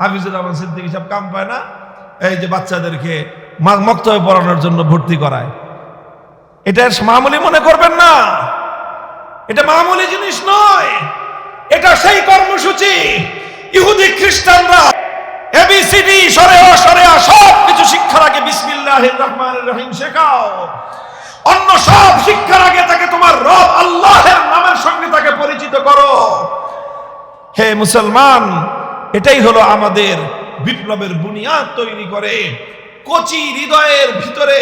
হাফিজুর রহমান সিদ্দিকী সব কাম পায় না, এই যে বাচ্চাদেরকে মক্তবে পড়ানোর জন্য ভর্তি করায়। এটা মামুলি মনে করবেন না, এটা মামুলি জিনিস নয়, এটা সেই কর্মসূচি ইহুদি খ্রিস্টানরা এবিসিডি সরেয়া সব কিছু শিক্ষার আগে বিসমিল্লাহির রহমানির রহিম শেখাও। অন্য সব শিক্ষার আগে তাকে তোমার রব আল্লাহের নামের সঙ্গে তাকে পরিচিত করো। হে মুসলমান, এটাই হলো আমাদের বিপ্লবের বুনিয়াদ তৈরি করে। কচি হৃদয়ের ভিতরে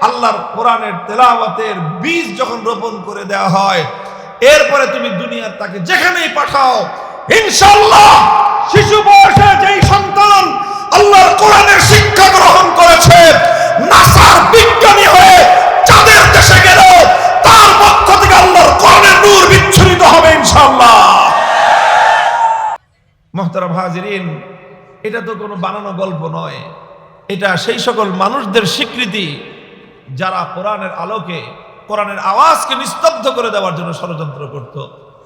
আল্লাহর কোরআনের তেলাওয়াতের বীজ যখন রোপণ করে দেওয়া হয়, এরপরে তুমি দুনিয়ার তাকে যেখানেই পাঠাও, ইনশাআল্লাহ শিশু বয়সে যেই সন্তান আল্লাহর কোরআনের শিক্ষা গ্রহণ করেছে, নাসার বিজ্ঞানী হয়ে চাঁদের দেশে গেল, তার পক্ষ থেকে আল্লাহর কোরআনের নূর বিচ্ছুরিত হবে ইনশাআল্লাহ। মুহতারাম হাজিরিন, এটা তো কোনো বানানো গল্প নয়, এটা সেই সকল মানুষদের স্বীকৃতি যারা কোরআনের আলোকে কোরআনের আওয়াজকে নিস্তব্ধ করে দেওয়ার জন্য ষড়যন্ত্র করত।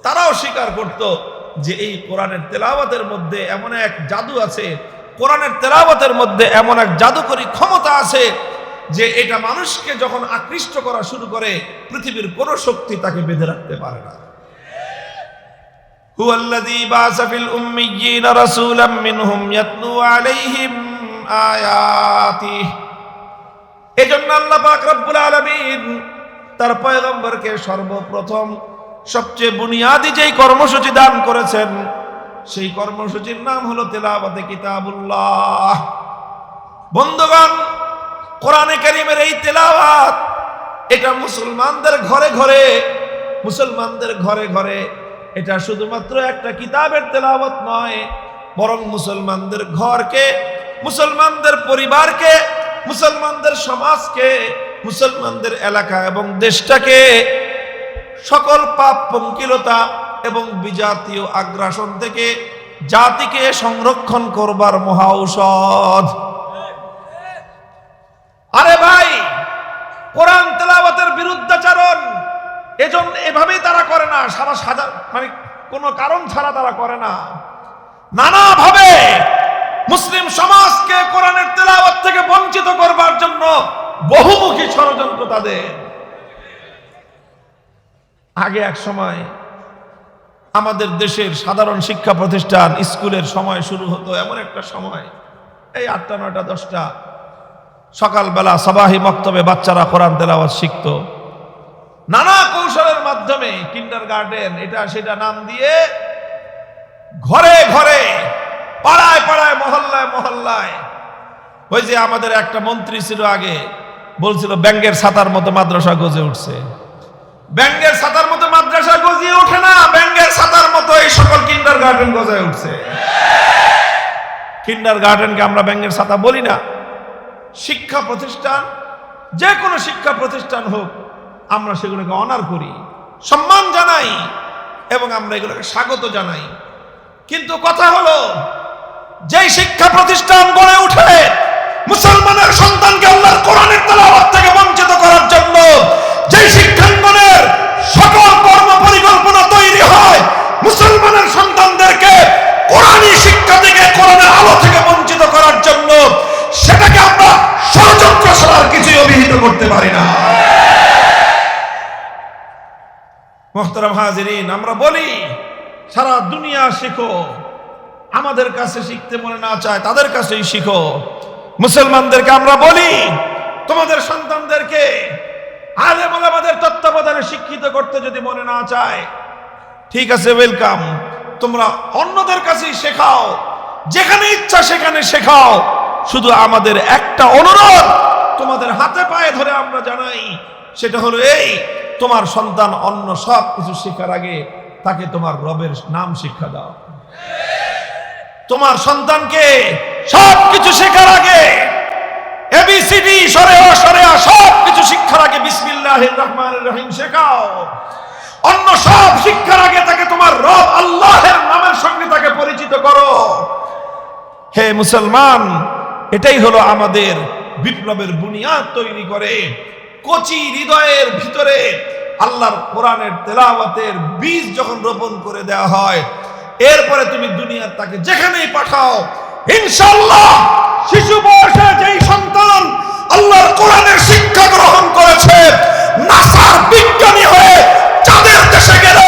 তারাও স্বীকার করত যে এই কোরআনের তেলাওয়াতের মধ্যে এমন এক জাদু আছে, কোরআনের তেলাওয়াতের মধ্যে এমন এক জাদুকরী ক্ষমতা আছে যে এটা মানুষকে যখন আকৃষ্ট করা শুরু করে, পৃথিবীর কোন শক্তি তাকে বেঁধে রাখতে পারে না। হুয়াল্লাযী বা'আসা ফিল উম্মিয়্যিনা রাসূলাম মিনহুম ইয়াতলু আলাইহিম আয়াতিহি। এজন্য আল্লাহ পাক রব্বুল আলামিন তার পয়গম্বরকে সর্বপ্রথম সবচেয়ে বুনিয়াদি যেই কর্মসূচি দান করেছেন, সেই কর্মসূচির নাম হলো তেলাওয়াতে কিতাবুল্লাহ। বন্ধুগণ, কোরআনে কারীমের এই তেলাওয়াত, এটা মুসলমানদের ঘরে ঘরে এটা শুধুমাত্র একটা কিতাবের তেলাওয়াত নয়, বরং মুসলমানদের ঘরকে, মুসলমানদের পরিবারকে, মুসলমানদের সমাজকে, মুসলমানদের এলাকা এবং দেশটাকে সকল পাপ পঙ্কিলতা এবং বিজাতীয় আগ্রাসন থেকে জাতিকে সংরক্ষণ করবার মহা ঔষধ। আরে ভাই, কোরআন তেলাওয়াতের বিরুদ্ধাচরণ এজন্য এভাবেই তারা করে না, মানে কোনো কারণ ছাড়া তারা করে না। নানাভাবে মুসলিম সমাজকে কোরআনের তেলাওয়াত থেকে বঞ্চিত করবার জন্য বহুমুখী ষড়যন্ত্র তাদের। আগে এক সময় আমাদের দেশের সাধারণ শিক্ষা প্রতিষ্ঠান, স্কুলের সময় শুরু হতো এমন একটা সময়, এই 8টা 9টা 10টা সকালবেলা সাবাহি মক্তবে বাচ্চারা কোরআন তেলাওয়াত শিখতো। নানা কৌশলের মাধ্যমে কিন্ডারগার্টেন এটা সেটা নাম দিয়ে ঘরে ঘরে, পাড়ায় পাড়ায়, মহল্লায় মহল্লায়। ওই যে আমাদের একটা মন্ত্রী ছিল আগে, বলছিল ব্যাঙ্গের ছাতার মতো মাদ্রাসা গজে উঠছে। ব্যাঙ্গের ছাতার মতো মাদ্রাসা গজিয়ে ওঠে না, ব্যাঙ্গের ছাতার মতো এই সকল কিন্ডারগার্টেন গজে উঠছে। কিন্ডারগার্টেনকে আমরা ব্যাঙ্গের ছাতা বলি না। শিক্ষা প্রতিষ্ঠান, যে কোনো শিক্ষা প্রতিষ্ঠান হোক, আমরা সেগুলোকে অনার করি, সম্মান জানাই এবং আমরা এগুলোকে স্বাগত জানাই। কিন্তু কথা হলো, যেই শিক্ষা প্রতিষ্ঠান গড়ে উঠে মুসলমানের সন্তানকে আল্লাহর কোরআনের তেলাওয়াত থেকে বঞ্চিত করার জন্য, যেই শিক্ষাঙ্গনের সকল কর্ম পরিকল্পনা তৈরি হয় মুসলমানের সন্তানদেরকে কোরআনী শিক্ষা থেকে, কোরআনের আলো থেকে বঞ্চিত করার জন্য, সেটাকে আমরা ষড়যন্ত্র ছাড়া আর কিছুই অভিহিত করতে পারি না। মুহতারাম হাজিরিন, আমরা বলি সারা দুনিয়া শিখো, আমাদের কাছে শিখতে মনে না চায় তাদের কাছেই শিখো। মুসলমানদেরকে আমরা বলি, তোমাদের সন্তানদেরকে আলেম ওলামাদের তত্ত্বাবধানে শিক্ষিত করতে যদি মনে না চায়, ঠিক আছে, ওয়েলকাম, তোমরা অন্যদের কাছেই শেখাও, যেখানে ইচ্ছা সেখানে শেখাও। শুধু আমাদের একটা অনুরোধ তোমাদের হাতে পায়ে ধরে আমরা জানাই, সেটা হলো এই, তোমার সন্তান অন্য সব কিছু শেখার আগে তাকে তোমার রবের নাম শিক্ষা দাও। তোমার সন্তানকে সব কিছু শেখার আগে, এবিসিডি সরেয়া সব কিছু শিক্ষার আগে বিসমিল্লাহির রহমানির রহিম শেখাও। অন্য সব শিক্ষার আগে তাকে তোমার রব আল্লাহের নামের সঙ্গে তাকে পরিচিত করো। হে মুসলমান, এটাই হলো আমাদের বিপ্লবের বুনিয়াদ তৈরি করে। কচি হৃদয়ের ভিতরে আল্লাহর কোরআনের তেলাওয়াতের বীজ যখন রোপণ করে দেওয়া হয়, এরপরে তুমি দুনিয়ার তাকে যেখানেই পাঠাও, ইনশাআল্লাহ শিশু বয়সে যেই সন্তান আল্লাহর কোরআনের শিক্ষা গ্রহণ করেছে, নাসার বিজ্ঞানী হয়ে চাঁদের দেশে গেল,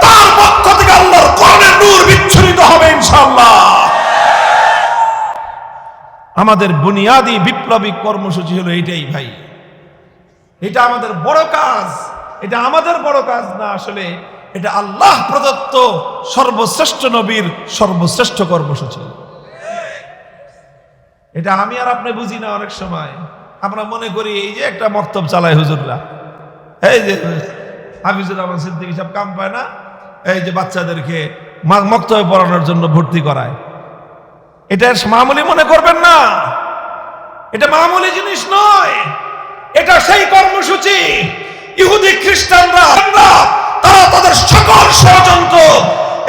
তার পক্ষ থেকে আল্লাহর কোরআনের নূর বিচ্ছুরিত হবে ইনশাআল্লাহ। আমাদের বুনিয়াদি বিপ্লবী কর্মসূচি হলো এইটাই ভাই। এটা আমাদের বড় কাজ, এটা আমাদের বড় কাজ না, আসলে এটা আল্লাহ প্রদত্ত সর্বশ্রেষ্ঠ নবীর সর্বশ্রেষ্ঠ কর্মসূচি। এটা আমি আর আপনি বুঝি না। অনেক সময় আমরা মনে করি এই যে একটা মক্তব চালায় হুজুররা, এই যে হাফিজুর রহমান সিদ্দিকী সব কাম পায় না, এই যে বাচ্চাদেরকে মক্তবে পড়ানোর জন্য ভর্তি করায়, এটা মামুলি মনে করবেন না। এটা মামুলি জিনিস নয়, এটা সেই কর্মসূচি ইহুদি খ্রিস্টানরা তারা তাদের সকল ষড়যন্ত্র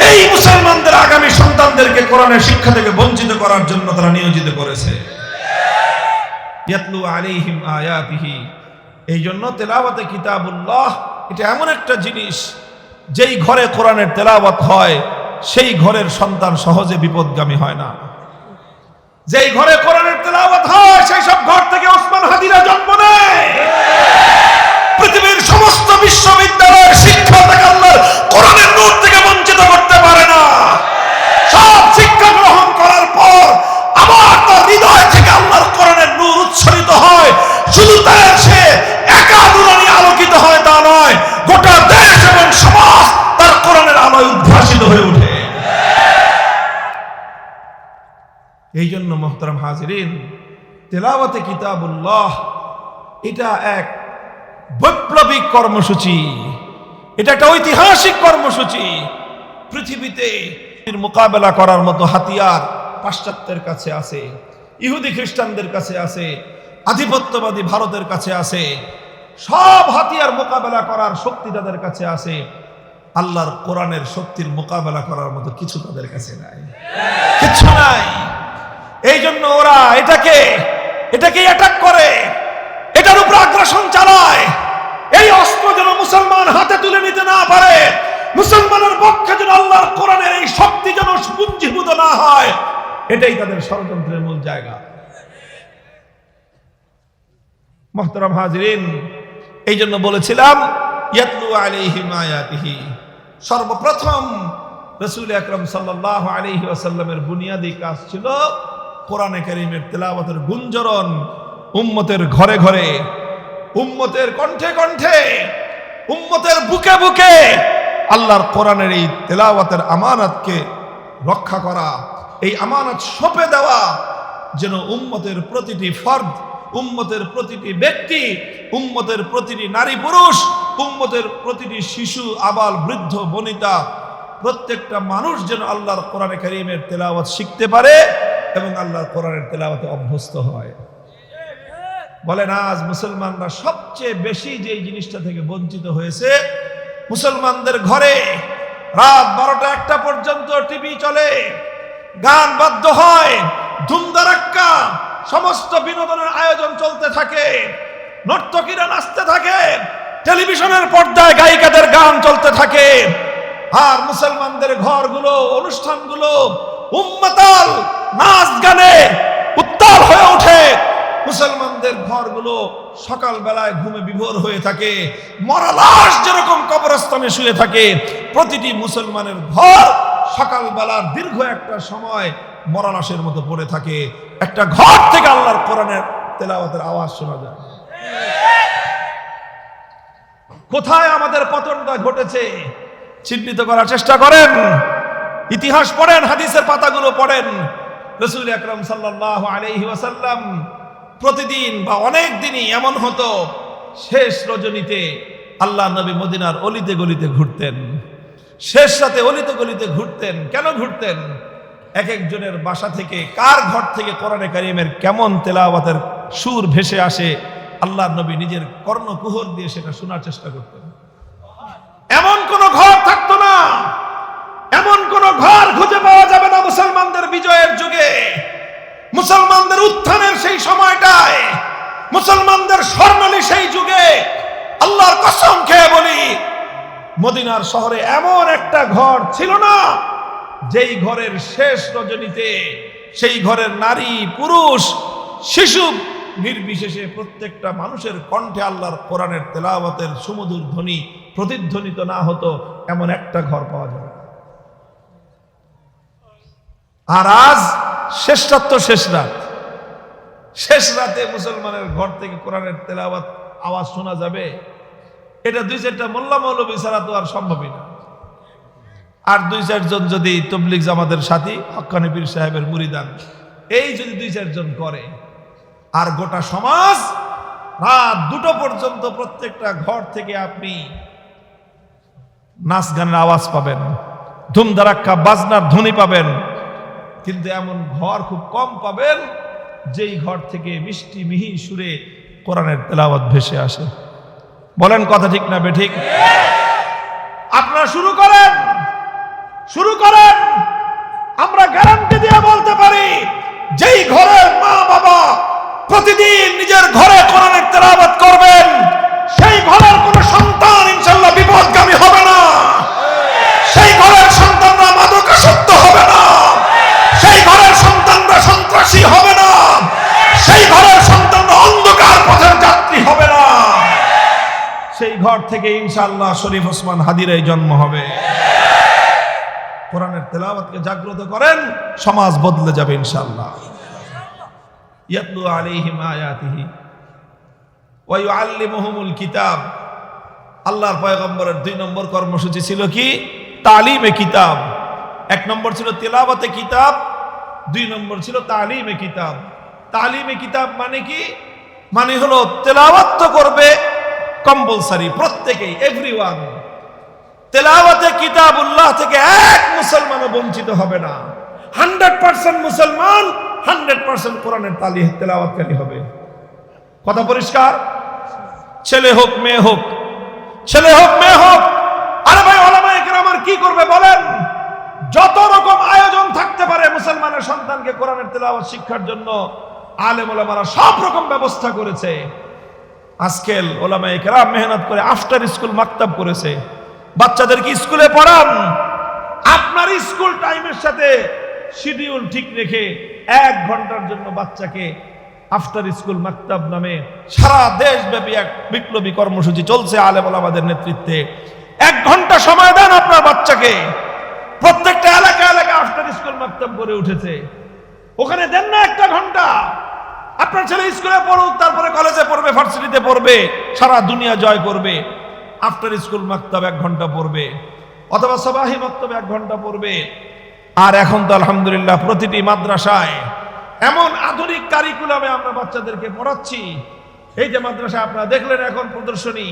এই মুসলমানদের আগামী সন্তানদেরকে কোরআনের শিক্ষা থেকে বঞ্চিত করার জন্য তারা নিয়োজিত করেছে। ইয়াতলু আলাইহিম আয়াতিহি, এই জন্য তেলাওয়াতে কিতাবুল্লাহ এটা এমন একটা জিনিস, যেই ঘরে কোরআনের তেলাওয়াত হয় সেই ঘরের সন্তান সহজে বিপদগামী হয় না। যেই ঘরে কোরআনের তেলাওয়াত হয় সেই সব ঘর থেকে ওসমান হাদিরা জন্ম নেয়। পৃথিবীর সমস্ত বিশ্ববিদ্যালয়ের শিক্ষা থেকে আল্লাহর কোরআনের নূর থেকে বঞ্চিত করতে পারে না। সব শিক্ষা গ্রহণ করার পর আবার তার হৃদয় থেকে আল্লাহর কোরআনের নূর উচ্ছ্বসিত হয়। শুধু তাই সে একা নুরানি আলোকিত হয় তা নয়, গোটা দেশ এবং সমাজ তার কোরআনের আলোয় উদ্ভাসিত হয়ে ওঠে। এই জন্য মুহতারাম হাজিরিন, তেলাওয়াতে কিতাবুল্লাহ এটা এক বৈপ্লবিক কর্মসূচি, এটা একটা ঐতিহাসিক কর্মসূচি। পৃথিবীতে মোকাবেলা করার মতো হাতিয়ার পাশ্চাত্যের কাছে আছে, ইহুদি খ্রিস্টানদের কাছে আছে, আধিপত্যবাদী ভারতের কাছে আছে। সব হাতিয়ার মোকাবেলা করার শক্তি তাদের কাছে আছে, আল্লাহর কোরআনের শক্তির মোকাবেলা করার মতো কিছু তাদের কাছে নাই, কিছু নাই। এই জন্য ওরা এটাকে অ্যাটাক করে, এটার উপর আগ্রাসন চালায়। এই অস্ত্র যেন মুসলমান হাতে তুলে নিতে না পারে, মুসলমানের পক্ষে যেন আল্লাহর কোরআনের এই শক্তি যেন পুঞ্জীভূত না হয়, এটাই তাদের ষড়যন্ত্রের মূল জায়গা। মুহতারাম হাজিরিন, এই জন্য বলেছিলাম ইয়াতলু আলাইহিম আয়াতিহি, সর্বপ্রথম রাসূল আকরাম সাল্লাল্লাহু আলাইহি ওয়াসাল্লামের বুনিয়াদি কাজ ছিল কোরআনে কারীমের তেলাওয়াতের গুঞ্জরণ উম্মতের ঘরে ঘরে, উম্মতের কণ্ঠে কণ্ঠে, উম্মতের বুকে বুকে আল্লাহর কোরআনের এই তেলাওয়াতের আমানতকে রক্ষা করা, এই আমানত সঁপে দেওয়া, যেন উম্মতের প্রতিটি ফর্দ, উম্মতের প্রতিটি ব্যক্তি, উম্মতের প্রতিটি নারী পুরুষ, উম্মতের প্রতিটি শিশু আবাল বৃদ্ধ বনিতা, প্রত্যেকটা মানুষ যেন আল্লাহর কোরআনে কারীমের তেলাওয়াত শিখতে পারে এবং আল্লাহর কোরআনের তেলাওয়াতে অভ্যস্ত হয়। বলেন আজ মুসলমানরা সবচেয়ে বেশি যে জিনিসটা থেকে বঞ্চিত হয়েছে, মুসলমানদের ঘরে রাত 12টা-1টা পর্যন্ত টিভি চলে, গান বাদ্য হয়, ধুমধারাক্কা সমস্ত বিনোদনের আয়োজন চলতে থাকে, নর্তকীরা নাচতে থাকে, টেলিভিশনের পর্দায় গায়িকাদের গান চলতে থাকে, আর মুসলমানদের ঘরগুলো, অনুষ্ঠানগুলো উম্মাতাল নাচ গানে উত্তাল হয়ে ওঠে। মুসলমানদের ঘরগুলো সকাল বেলায় ঘুমে বিভোর হয়ে থাকে, মরা লাশ যেরকম কবরস্থানে শুয়ে থাকে, প্রতিটি মুসলমানের ঘর সকাল বেলার দীর্ঘ একটা সময় মরা লাশের মতো পড়ে থাকে। একটা ঘর থেকে আল্লাহর কোরআনের তেলাওয়াতের আওয়াজ শোনা যায়। কোথায় আমাদের পতনটা ঘটেছে চিহ্নিত করার চেষ্টা করেন, ইতিহাস পড়েন, হাদিসের পাতাগুলো পড়েন। রাসূল আকরাম সাল্লাল্লাহু আলাইহি ওয়াসাল্লাম প্রতিদিন বা অনেক দিনই এমন হতো, শেষ রজনীতে আল্লাহ নবী মদিনার অলিতে গলিতে ঘুরতেন, শেষ রাতে অলিতে গলিতে ঘুরতেন। কেন ঘুরতেন? এক একজনের বাসা থেকে, কার ঘর থেকে কোরআনে কারীমের কেমন তেলাওয়াতের সুর ভেসে আসে, আল্লাহ নবী নিজের কর্ণকুহর দিয়ে সেটা শোনার চেষ্টা করতেন। এমন কোন ঘর থাকতো না, এমন কোন ঘর খুঁজে পাওয়া যাবে না মুসলমানদের বিজয়ের যুগে, মুসলমানদের উত্থানের সেই সময়টায়, মুসলমানদের স্বর্ণালী সেই যুগে। আল্লাহর কসম খেয়ে বলি, মদিনার শহরে এমন একটা ঘর ছিল না যেই ঘরের শেষ রজনীতে সেই ঘরের নারী পুরুষ শিশু নির্বিশেষে প্রত্যেকটা মানুষের কণ্ঠে আল্লাহর কোরআনের তেলাওয়াতের সুমধুর ধ্বনি প্রতিধ্বনিত না হতো এমন একটা ঘর পাওয়া যাবে। আর আজ শেষরাত তো শেষ রাত, শেষ রাতে মুসলমানের ঘর থেকে কোরআনের তেলাওয়াত আওয়াজ শোনা যাবে? এটা 2-4টা মোল্লা মৌলবী ছাড়া তো আর সম্ভবই না। আর 2-4 জন যদি তবলিগ জামাতের সাথী হক্কানি পীর সাহেবের মুরিদান এই যদি 2-4 জন করে, আর গোটা সমাজ রাত 2টো পর্যন্ত প্রত্যেকটা ঘর থেকে আপনি নাচ গানের আওয়াজ পাবেন, ধুমধারাক্কা বাজনার ধ্বনি পাবেন, কিন্তু এমন ঘর খুব কম পাবেন যেই ঘর থেকে মিষ্টি মিহি সুরে কোরআনের তেলাওয়াত ভেসে আসে। বলেন কথা ঠিক না বেঠিক? আপনারা শুরু করেন, শুরু করেন। আমরা গ্যারান্টি দিয়ে বলতে পারি যেই ঘরের মা বাবা প্রতিদিন নিজের ঘরে কোরআনের তেলাওয়াত করবেন, সেই ঘরের কোনো সন্তান ইনশাআল্লাহ বিপদগামী হবে না, সেই ঘরের সন্তানরা মাদকাসক্ত হবে না, সেই ঘরের সন্তানরা সন্ত্রাসী হবে না, সেই ঘরের সন্তানরা অন্ধকার পথের যাত্রী হবে না। সেই ঘর থেকে ইনশাআল্লাহ শরীফ ওসমান হাদির জন্ম হবে। কোরআনের তেলাওয়াতকে জাগ্রত করেন, সমাজ বদলে যাবে ইনশাআল্লাহ। ইয়াতলু আলাইহিম আয়াতিহি ওয়া ইউআল্লিমুহুমুল কিতাব। আল্লাহর পয়গম্বরের 2 নম্বর কর্মসূচি ছিল কি? তালিমে কিতাব। 1 নম্বর ছিল তেলাওয়াতে কিতাব, 2 নম্বর ছিল তালিমে কিতাব। তালিমে কিতাব মানে কি? মানে হলো তেলাওয়াত তো করবে কম্পালসারি, প্রত্যেকেই, এভরিওয়ান। তেলাওয়াতে কিতাবুল্লাহ থেকে এক মুসলমানও বঞ্চিত হবে না। 100% মুসলমান 100% কোরআনের তেলাওয়াতকারী হবে। কথা পরিষ্কার? ছেলে হোক মেয়ে হোক, ছেলে হোক মেয়ে হোক। আরে ভাই, ওলামায়ে কেরাম কি করবে বলেন? যত রকম আয়োজন থাকতে পারে মুসলমানের সন্তানকে কোরআনের তেলাওয়াত শিক্ষার জন্য আলেম ওলামারা সব রকম ব্যবস্থা করেছে। আজকাল ওলামায়ে কেরাম মেহনত করে আফটার স্কুল মাকতাব করেছে। বাচ্চাদেরকে স্কুলে পড়ান, আপনার স্কুল টাইমের সাথে শিডিউল ঠিক রেখে 1 ঘন্টার জন্য বাচ্চাকে আফটার স্কুল মাকতাব নামে সারা দেশব্যাপী এক বিপ্লবী কর্মসূচি চলছে আলেম ওলামাদের নেতৃত্বে। 1 ঘন্টা সময় দেন আপনার বাচ্চাকে। প্রত্যেকটা এলাকা এলাকা আফটার স্কুল মাকতাব করে উঠেছে, ওখানে দেন না 1 ঘন্টা। আপনার ছেলে স্কুলে পড়ুক, তারপরে কলেজে পড়বে, ভার্সিটিতে পড়বে, সারা দুনিয়া জয় করবে। আফটার স্কুল মাকতাব 1 ঘন্টা পড়বে, অথবা সবাহি মাকতাব 1 ঘন্টা পড়বে। আর এখন তো আলহামদুলিল্লাহ প্রতিটি মাদ্রাসায় এমন আধুনিক কারিকুলামে আমরা বাচ্চাদেরকে পড়াচ্ছি। এই যে মাদ্রাসা আপনারা দেখলেন এখন প্রদর্শনী,